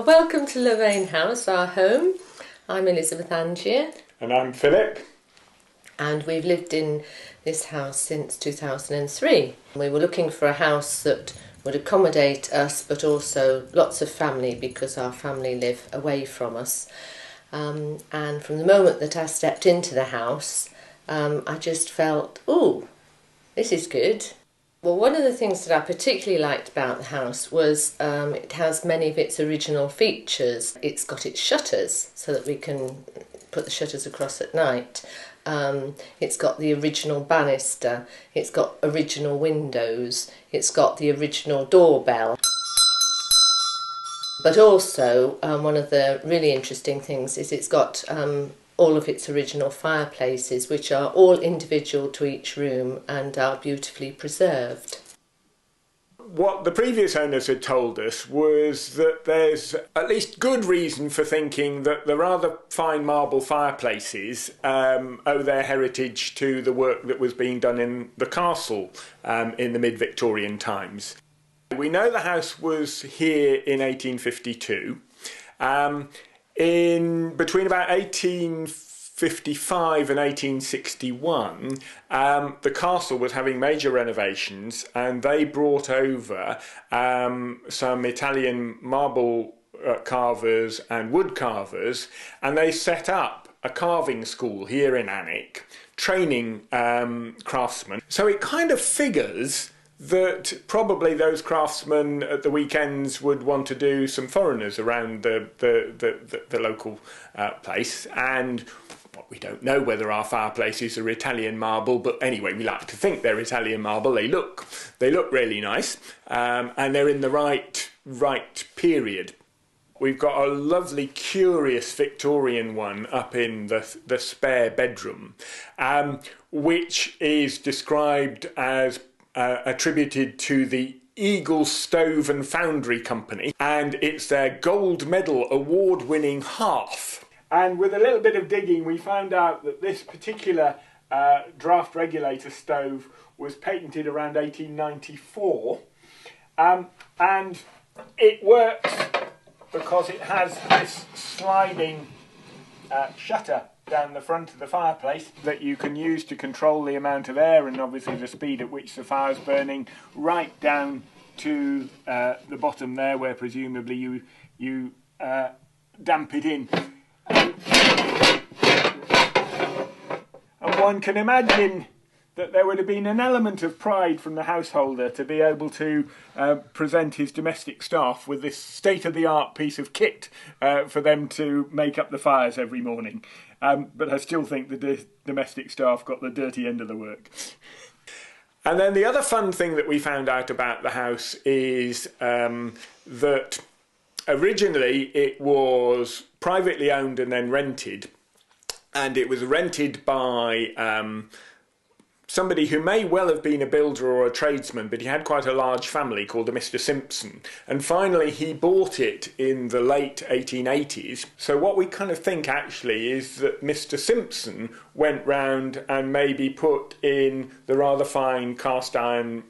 Welcome to Lorraine House, our home. I'm Elizabeth Angier. And I'm Philip. And we've lived in this house since 2003. We were looking for a house that would accommodate us, but also lots of family, because our family live away from us. And from the moment that I stepped into the house, I just felt, ooh, this is good. Well, one of the things that I particularly liked about the house was it has many of its original features. It's got its shutters so that we can put the shutters across at night. It's got the original banister, it's got original windows, it's got the original doorbell. But also, one of the really interesting things is it's got all of its original fireplaces, which are all individual to each room and are beautifully preserved. What the previous owners had told us was that there's at least good reason for thinking that the rather fine marble fireplaces owe their heritage to the work that was being done in the castle in the mid-Victorian times. We know the house was here in 1852. In between about 1855 and 1861, the castle was having major renovations, and they brought over some Italian marble carvers and wood carvers, and they set up a carving school here in Alnwick, training craftsmen. So it kind of figures that probably those craftsmen at the weekends would want to do some foreigners around the local place. And well, we don't know whether our fireplaces are Italian marble, but anyway, we like to think they're Italian marble. They look really nice, and they're in the right period. We've got a lovely, curious Victorian one up in the spare bedroom, which is described as attributed to the Eagle Stove and Foundry Company, and it's their gold medal award-winning hearth. And with a little bit of digging, we found out that this particular draft regulator stove was patented around 1894, and it works because it has this sliding shutter down the front of the fireplace that you can use to control the amount of air and obviously the speed at which the fire's burning, right down to the bottom there, where presumably you damp it in. And one can imagine that there would have been an element of pride from the householder to be able to present his domestic staff with this state-of-the-art piece of kit for them to make up the fires every morning. But I still think the domestic staff got the dirty end of the work. And then the other fun thing that we found out about the house is that originally it was privately owned and then rented. And it was rented by somebody who may well have been a builder or a tradesman, but he had quite a large family called a Mr. Simpson. And finally he bought it in the late 1880s. So what we kind of think actually is that Mr. Simpson went round and maybe put in the rather fine cast iron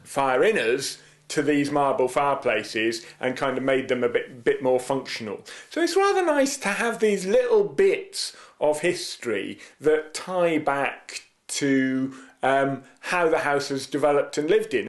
fire inners to these marble fireplaces and kind of made them a bit more functional. So it's rather nice to have these little bits of history that tie back to how the house has developed and lived in.